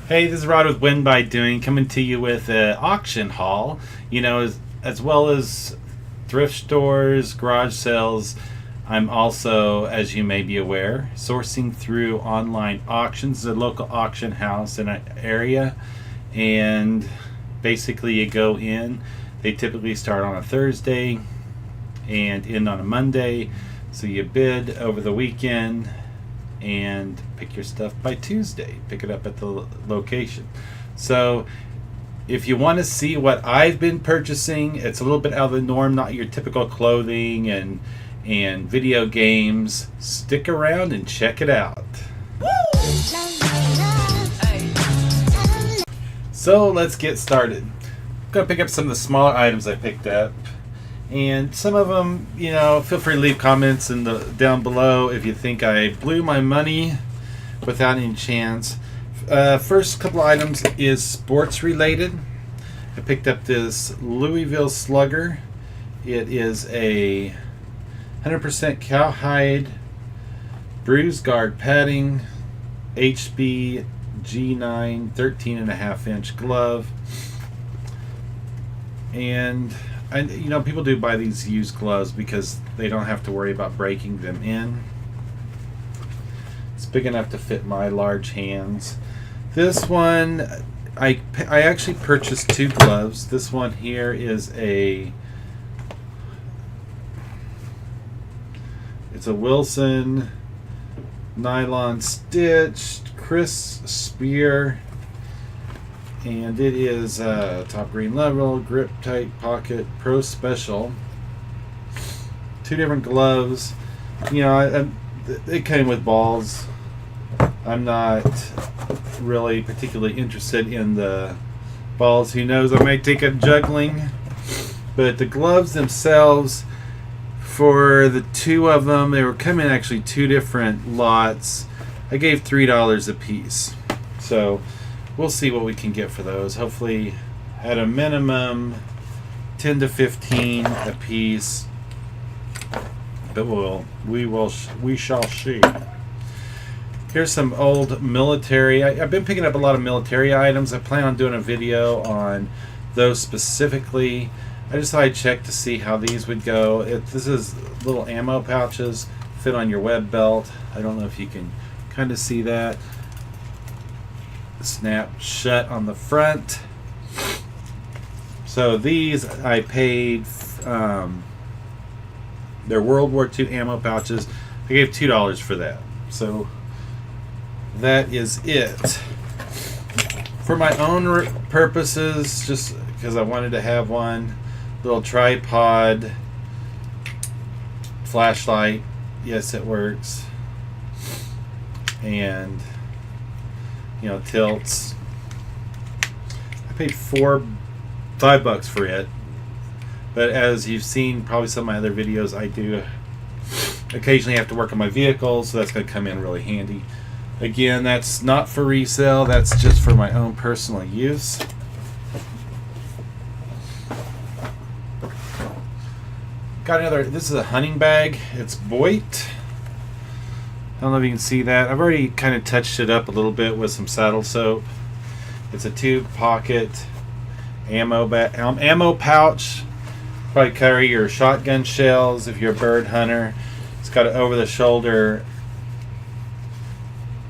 Hey, this is Rod with Win by Doing, coming to you with an auction haul, as well as thrift stores, garage sales. I'm also, as you may be aware, sourcing through online auctions, a local auction house in an area, and basically you go in. They typically start on a Thursday and end on a Monday, so you bid over the weekend and pick your stuff by Tuesday. Pick it up at the location. So if you want to see what I've been purchasing, it's a little bit out of the norm, not your typical clothing and video games. Stick around and check it out. So let's get started. I'm going to pick up some of the smaller items I picked up. And some of them, feel free to leave comments down below if you think I blew my money without any chance. First couple of items is sports related. I picked up this Louisville Slugger. It is a 100% cowhide, bruise guard padding, HB G9 13.5-inch glove. And people do buy these used gloves because they don't have to worry about breaking them in. It's big enough to fit my large hands. This one, I actually purchased two gloves. This one here is it's a Wilson nylon stitched Chris Spear. And it is top green level, grip tight pocket, pro special. Two different gloves. They came with balls. I'm not really particularly interested in the balls. Who knows? I might take up juggling. But the gloves themselves, for the two of them, they were coming actually two different lots. I gave $3 a piece. So we'll see what we can get for those. Hopefully, at a minimum, 10 to 15 a piece. But we shall see. Here's some old military. I've been picking up a lot of military items. I plan on doing a video on those specifically. I just thought I'd check to see how these would go. This is little ammo pouches, fit on your web belt. I don't know if you can kind of see that. Snap shut on the front. So these I paid, they're World War II ammo pouches. I gave $2 for that. So that is it. For my own purposes, just because I wanted to have one, little tripod, flashlight. Yes, it works. And tilts. I paid $5 for it, but as you've seen probably some of my other videos, I do occasionally have to work on my vehicle, so that's going to come in really handy. Again, that's not for resale, that's just for my own personal use. Got another, this is a hunting bag. It's Boit. I don't know if you can see that. I've already kind of touched it up a little bit with some saddle soap. It's a two-pocket ammo pouch. Probably carry your shotgun shells if you're a bird hunter. It's got an over-the-shoulder,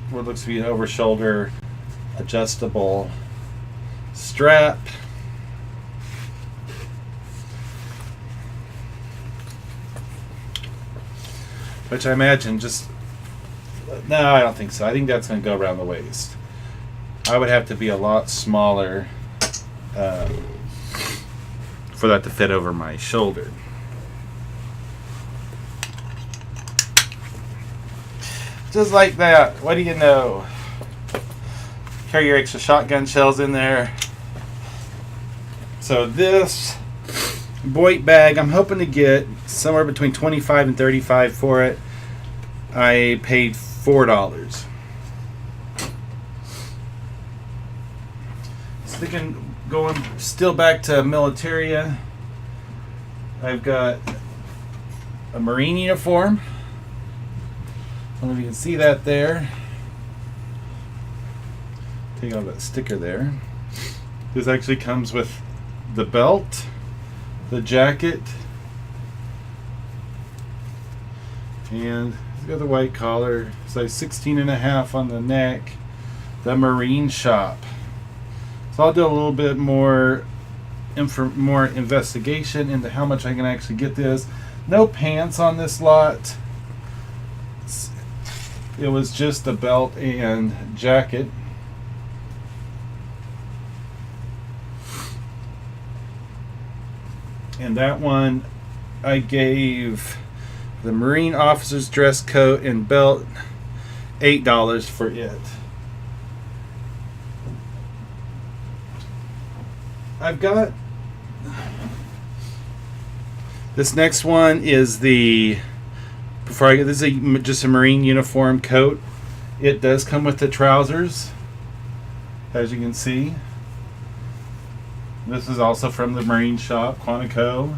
what looks to be an over-shoulder adjustable strap. Which I imagine no, I don't think so. I think that's going to go around the waist. I would have to be a lot smaller for that to fit over my shoulder. Just like that. What do you know? Carry your extra shotgun shells in there. So this Boit bag, I'm hoping to get somewhere between $25 and $35 for it. I paid $4. Sticking, going still back to militaria. I've got a Marine uniform. I don't know if you can see that there. Take out that sticker there. This actually comes with the belt, the jacket, and it's got the white collar. Size 16.5 on the neck. The Marine Shop. So I'll do a little bit more investigation into how much I can actually get this. No pants on this lot. It was just the belt and jacket. And that one I gave the Marine officer's dress coat and belt $8 for it. I've got this next one is the this is just a Marine uniform coat. It does come with the trousers, as you can see. This is also from the Marine Shop, Quantico.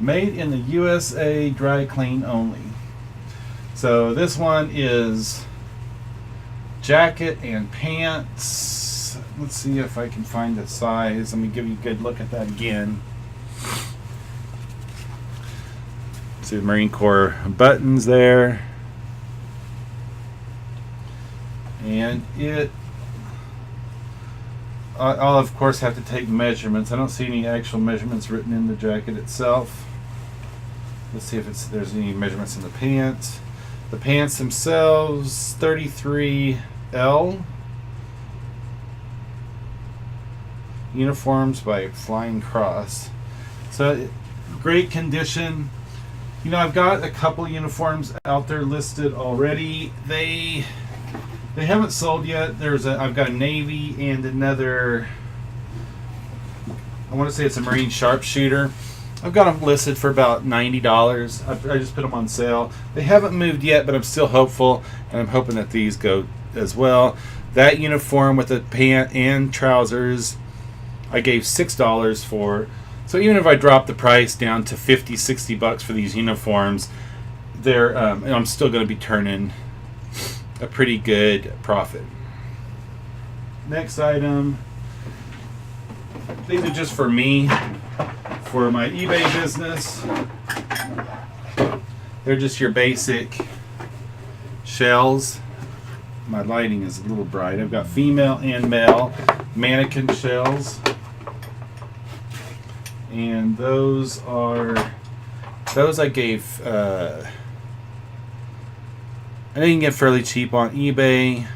Made in the USA, dry clean only. So this one is jacket and pants. Let's see if I can find the size. Let me give you a good look at that again. See the Marine Corps buttons there. And I'll of course have to take measurements. I don't see any actual measurements written in the jacket itself. Let's see if there's any measurements in the pants. The pants themselves, 33L. Uniforms by Flying Cross. So great condition. You know, I've got a couple uniforms out there listed already. They haven't sold yet. I've got a Navy and another, I want to say it's a Marine sharpshooter. I've got them listed for about $90. I just put them on sale. They haven't moved yet, but I'm still hopeful, and I'm hoping that these go as well. That uniform with the pant and trousers, I gave $6 for. So even if I drop the price down to $50, $60 for these uniforms, I'm still going to be turning a pretty good profit. Next item. These are just for me, for my eBay business. They're just your basic shells. My lighting is a little bright. I've got female and male mannequin shells. And those I gave, I think you can get fairly cheap on eBay.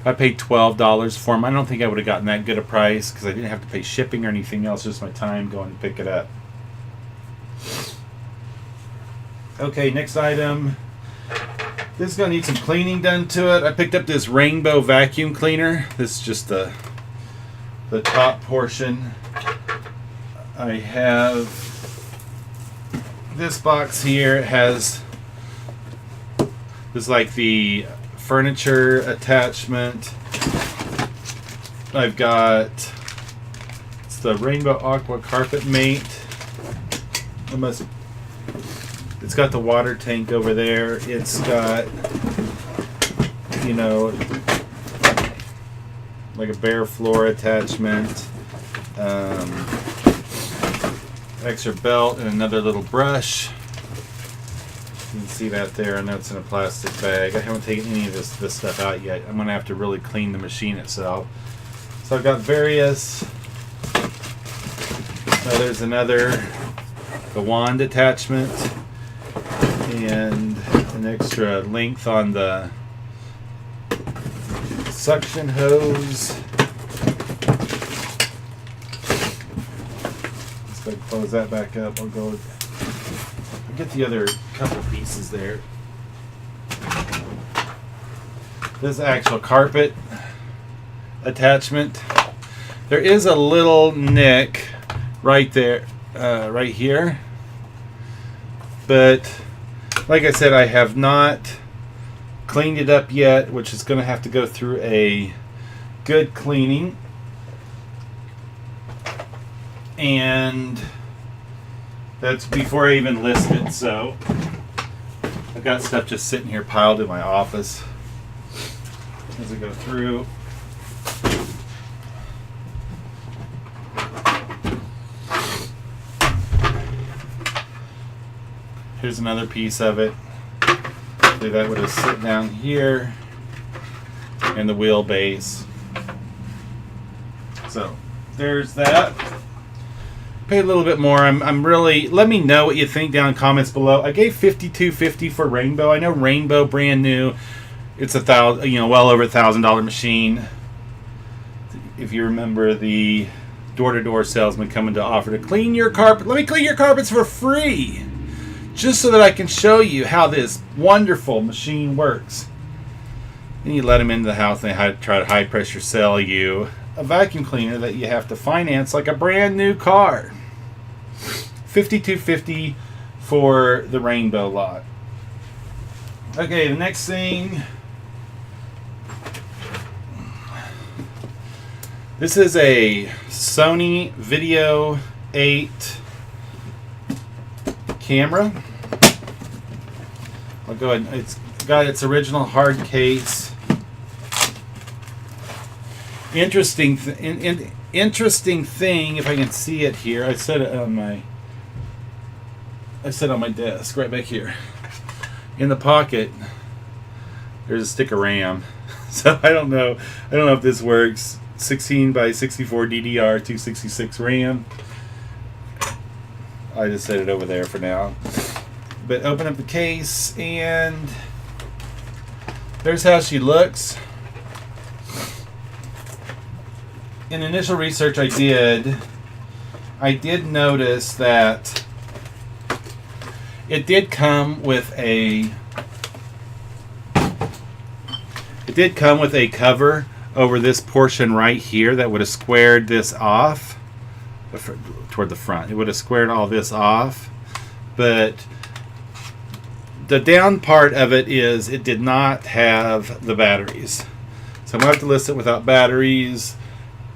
I paid $12 for them. I don't think I would have gotten that good a price because I didn't have to pay shipping or anything else, just my time going to pick it up. Okay, next item. This is going to need some cleaning done to it. I picked up this rainbow vacuum cleaner. This is just the top portion. I have this box here. It has this, like the furniture attachment. I've got, it's the Rainbow Aqua Carpet Mate. It's got the water tank over there. It's got, you know, like a bare floor attachment. Extra belt and another little brush. You can see that there, and that's in a plastic bag. I haven't taken any of this stuff out yet. I'm going to have to really clean the machine itself. So I've got various. There's the wand attachment, and an extra length on the suction hose. Let's go close that back up. I'll get the other couple pieces there. This actual carpet attachment. There is a little nick right there, right here. But like I said, I have not cleaned it up yet, which is going to have to go through a good cleaning. And that's before I even list it, so I've got stuff just sitting here piled in my office. as I go through. Here's another piece of it. So that would have sit down here, and the wheelbase. So there's that. Pay a little bit more. I'm really. Let me know what you think down in comments below. I gave $52.50 for Rainbow. I know Rainbow, brand new. It's well over $1,000 machine. If you remember the door-to-door salesman coming to offer to clean your carpet. Let me clean your carpets for free, just so that I can show you how this wonderful machine works. Then you let them into the house and they try to high pressure sell you a vacuum cleaner that you have to finance like a brand new car. $52.50 for the Rainbow lot. Okay, the next thing. This is a Sony Video 8 camera. I'll go ahead. It's got its original hard case. Interesting thing, if I can see it here. I set it on my desk right back here. In the pocket, there's a stick of RAM. So I don't know if this works. 16 by 64 DDR, 266 RAM. I just set it over there for now. But open up the case, and there's how she looks. In initial research I did notice that it did come with a cover over this portion right here that would have squared this off toward the front. It would have squared all this off, but the down part of it is it did not have the batteries. So I'm going to have to list it without batteries.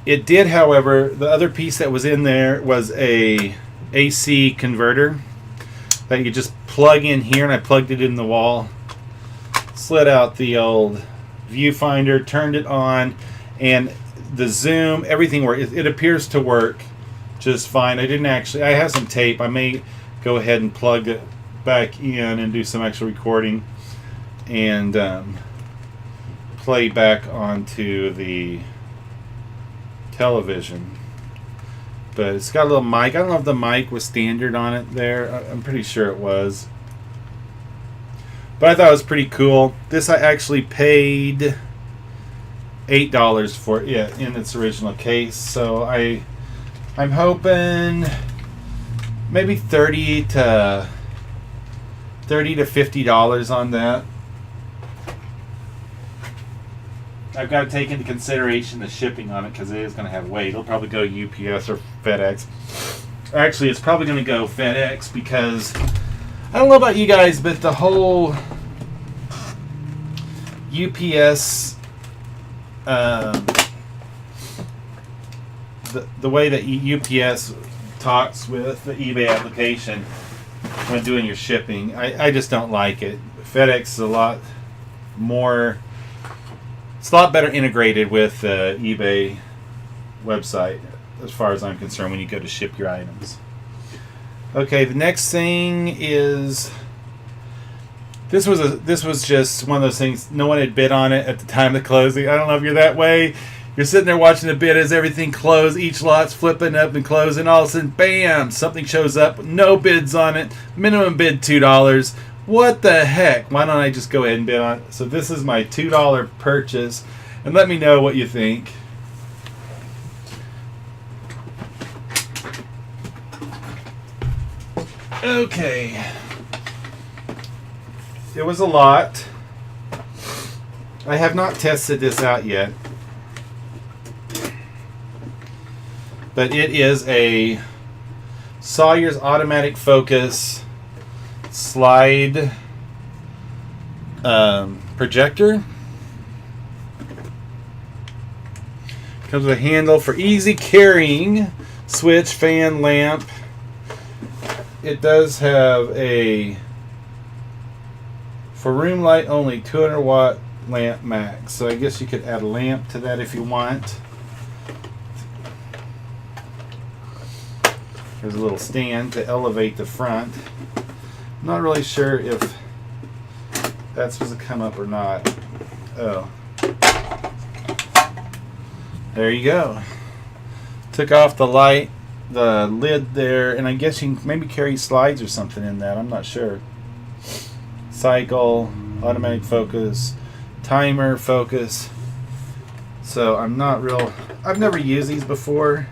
It did, however, the other piece that was in there was a AC converter that you could just plug in here, and I plugged it in the wall, slid out the old viewfinder, turned it on, and the zoom, everything worked. It appears to work just fine. I have some tape. I may go ahead and plug it back in and do some actual recording and play back onto the television. But it's got a little mic. I don't know if the mic was standard on it there. I'm pretty sure it was. But I thought it was pretty cool. This I actually paid $8 for it in its original case. So I'm hoping maybe $30 to $50 on that. I've got to take into consideration the shipping on it because it is going to have weight. It'll probably go UPS or FedEx. Actually, it's probably going to go FedEx because I don't know about you guys, but the whole UPS, the way that UPS talks with the eBay application when doing your shipping, I just don't like it. FedEx is a lot more. It's a lot better integrated with the eBay website, as far as I'm concerned, when you go to ship your items. Okay, the next thing is this was just one of those things. No one had bid on it at the time of closing. I don't know if you're that way. You're sitting there watching the bid as everything closed. Each lot's flipping up and closing. All of a sudden, bam! Something shows up. No bids on it. Minimum bid $2. What the heck? Why don't I just go ahead and bid on it? So this is my $2 purchase, and let me know what you think. Okay. It was a lot. I have not tested this out yet, but it is a Sawyer's automatic focus slide projector. Comes with a handle for easy carrying, switch, fan, lamp. It does have a, for room light only, 200 watt lamp max. So I guess you could add a lamp to that if you want. There's a little stand to elevate the front. I'm not really sure if that's supposed to come up or not. Oh. There you go. Took off the light, the lid there, and I guess you can maybe carry slides or something in that. I'm not sure. Cycle, automatic focus, timer focus. So I'm not real. I've never used these before,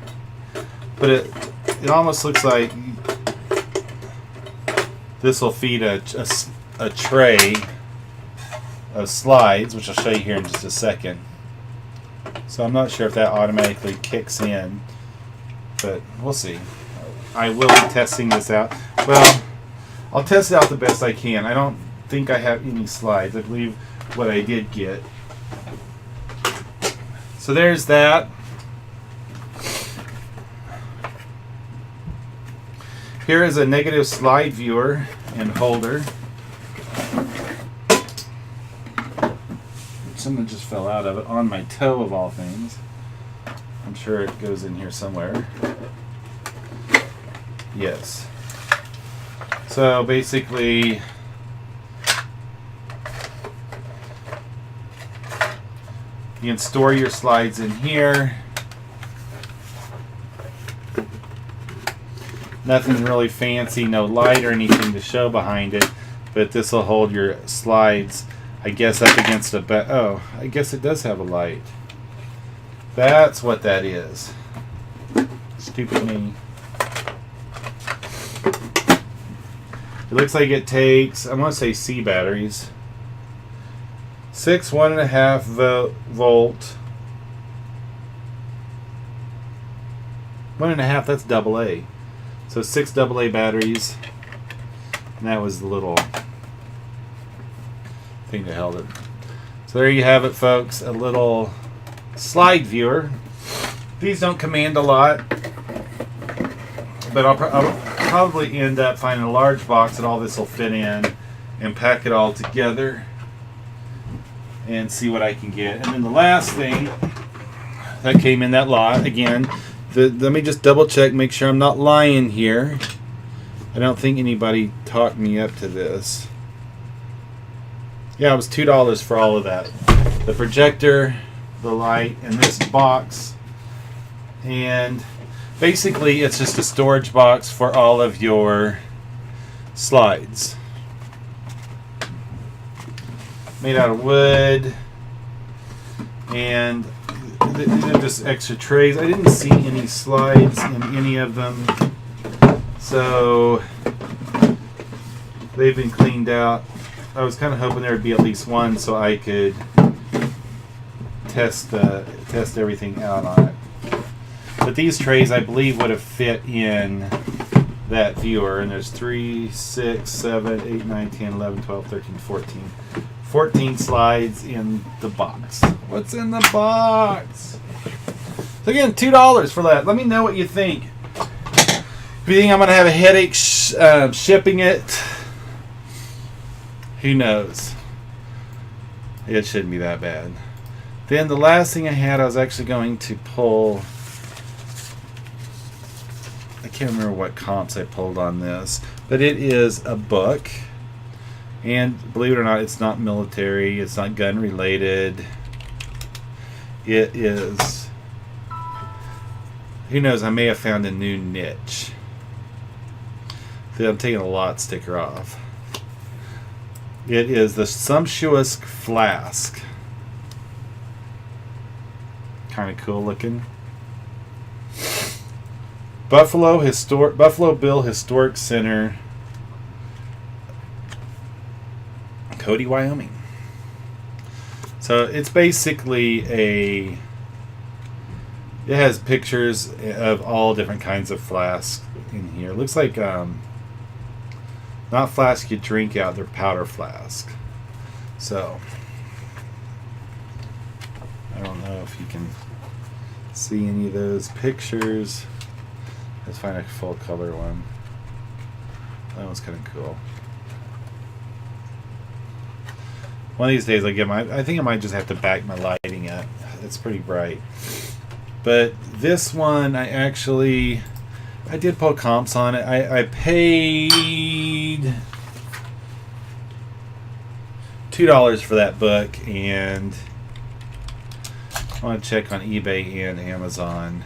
but it almost looks like this will feed a tray of slides, which I'll show you here in just a second. So I'm not sure if that automatically kicks in, but we'll see. I will be testing this out. Well, I'll test it out the best I can. I don't think I have any slides. I believe what I did get. So there's that. Here is a negative slide viewer and holder. Something just fell out of it on my toe of all things. I'm sure it goes in here somewhere. Yes. So basically, you can store your slides in here. Nothing really fancy, no light or anything to show behind it, but this will hold your slides, I guess, up against a oh, I guess it does have a light. That's what that is. Stupid me. It looks like it takes, I want to say C batteries. 6 1.5 volt. 1.5, that's AA. So 6 AA batteries. And that was the little thing that held it. So there you have it, folks. A little slide viewer. These don't command a lot, but I'll probably end up finding a large box that all this will fit in and pack it all together and see what I can get. And then the last thing that came in that lot, again, let me just double check, make sure I'm not lying here. I don't think anybody talked me up to this. Yeah, it was $2 for all of that. The projector, the light, and this box. And basically it's just a storage box for all of your slides. Made out of wood. And these are just extra trays. I didn't see any slides in any of them. So they've been cleaned out. I was kind of hoping there would be at least one so I could test everything out on it. But these trays, I believe, would have fit in that viewer. And there's 3, 6, 7, 8, 9, 10, 11, 12, 13, 14. 14 slides in the box. What's in the box? So again, $2 for that. Let me know what you think. If you think I'm going to have a headache shipping it, who knows? It shouldn't be that bad. Then the last thing I had, I was actually going to pull, I can't remember what comps I pulled on this, but it is a book. And believe it or not, it's not military, it's not gun related. It is, who knows, I may have found a new niche. I'm taking a lot sticker off. It is the Sumptuous Flask. Kind of cool looking. Buffalo Bill Historic Center, Cody, Wyoming. So it's basically it has pictures of all different kinds of flasks in here. It looks like not flasks you drink out, they're powder flask. So I don't know if you can see any of those pictures. Let's find a full color one. That one's kind of cool. One of these days I get my. I think I might just have to back my lighting up. It's pretty bright. But this one, I did pull comps on it. I paid $2 for that book, and I want to check on eBay and Amazon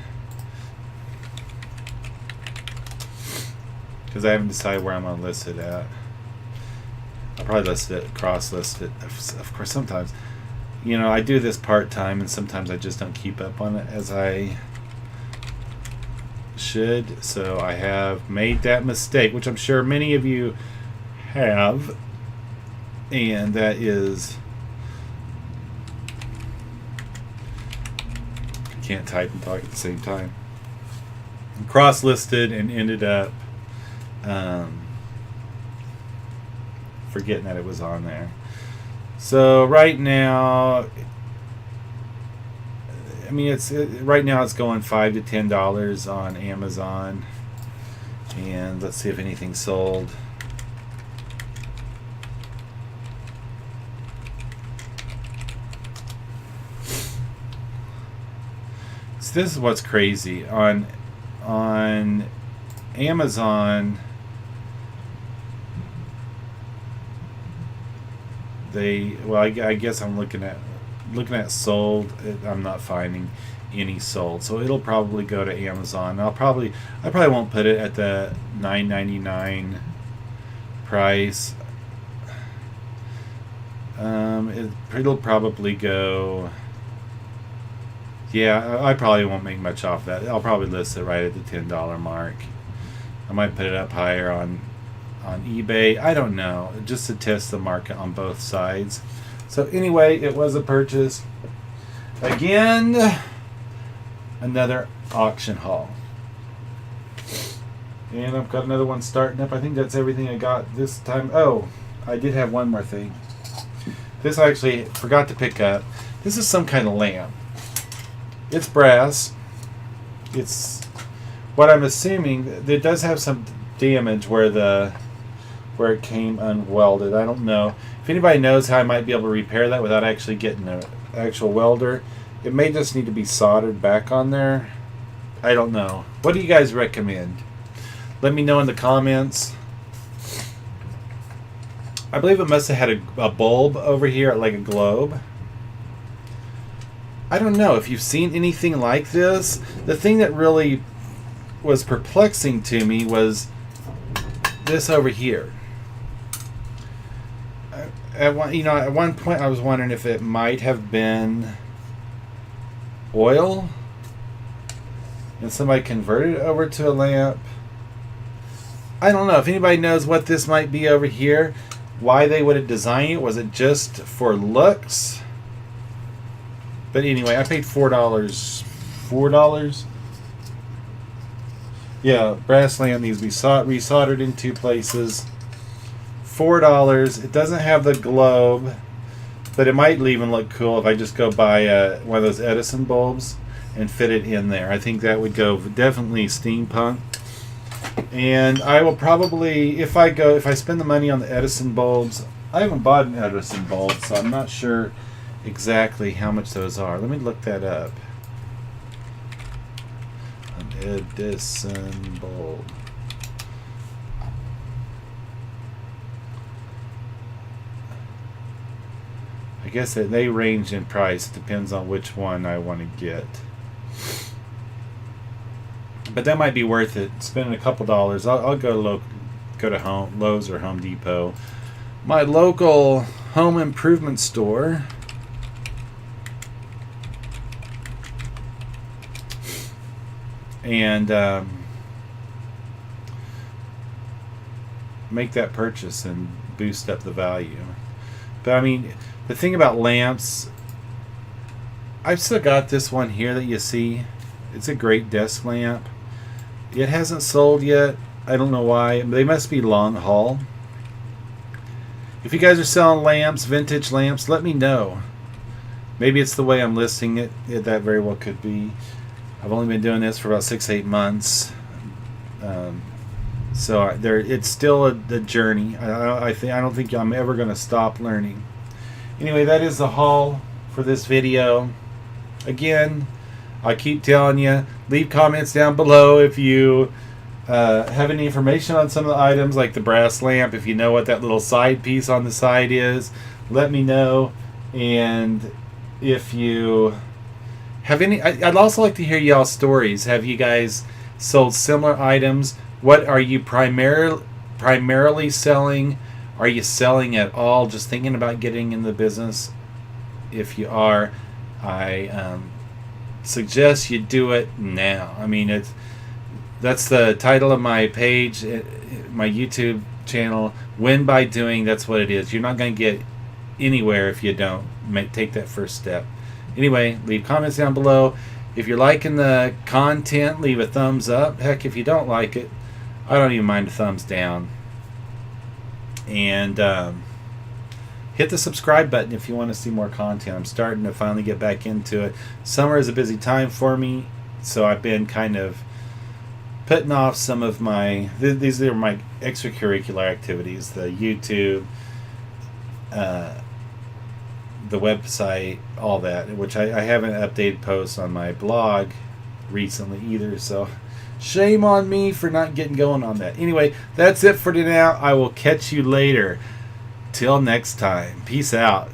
because I haven't decided where I'm going to list it at. I'll probably list it, cross-list it. Of course, sometimes, I do this part-time, and sometimes I just don't keep up on it as I should. So I have made that mistake, which I'm sure many of you have, and that is, I can't type and talk at the same time. Cross-listed and ended up forgetting that it was on there. So right now, right now it's going $5 to $10 on Amazon, and let's see if anything's sold. So this is what's crazy on Amazon. I guess I'm looking at sold. I'm not finding any sold, so it'll probably go to Amazon. I probably won't put it at the $9.99 price. It'll probably go. Yeah, I probably won't make much off that. I'll probably list it right at the $10 mark. I might put it up higher on eBay. I don't know, just to test the market on both sides. So anyway, it was a purchase. Again, another auction haul. And I've got another one starting up. I think that's everything I got this time. Oh, I did have one more thing. This I actually forgot to pick up. This is some kind of lamp. It's brass. It's what I'm assuming. It does have some damage where it came unwelded. I don't know. If anybody knows how I might be able to repair that without actually getting an actual welder, it may just need to be soldered back on there. I don't know. What do you guys recommend? Let me know in the comments. I believe it must have had a bulb over here, like a globe. I don't know if you've seen anything like this. The thing that really was perplexing to me was this over here. At one point I was wondering if it might have been oil and somebody converted it over to a lamp. I don't know if anybody knows what this might be over here, why they would have designed it. Was it just for looks? But anyway, I paid $4. $4? Yeah, brass lamp needs to be resoldered in 2 places. $4. It doesn't have the globe, but it might even look cool if I just go buy one of those Edison bulbs and fit it in there. I think that would go definitely steampunk. And I will probably, if I spend the money on the Edison bulbs, I haven't bought an Edison bulb, so I'm not sure exactly how much those are. Let me look that up. An Edison bulb. I guess that they range in price. It depends on which one I want to get. But that might be worth it. Spending a couple dollars. I'll go to Lowe's or Home Depot. My local home improvement store. And make that purchase and boost up the value. But I mean, the thing about lamps, I've still got this one here that you see. It's a great desk lamp. It hasn't sold yet. I don't know why. They must be long haul. If you guys are selling lamps, vintage lamps, let me know. Maybe it's the way I'm listing it. That very well could be. I've only been doing this for about 6-8 months. It's still a journey. I don't think I'm ever going to stop learning. Anyway, that is the haul for this video. Again, I keep telling you, leave comments down below if you have any information on some of the items, like the brass lamp. If you know what that little side piece on the side is, let me know. And if you have any, I'd also like to hear y'all's stories. Have you guys sold similar items? What are you primarily selling? Are you selling at all? Just thinking about getting in the business? If you are, I suggest you do it now. I mean, that's the title of my page, my YouTube channel. Win by doing. That's what it is. You're not going to get anywhere if you don't take that first step. Anyway, leave comments down below. If you're liking the content, leave a thumbs up. Heck, if you don't like it, I don't even mind a thumbs down. And hit the subscribe button if you want to see more content. I'm starting to finally get back into it. Summer is a busy time for me, so I've been kind of putting off some of my, these are my extracurricular activities, the YouTube, the website, all that, which I haven't updated posts on my blog recently either, so shame on me for not getting going on that. Anyway, that's it for now. I will catch you later. Till next time. Peace out.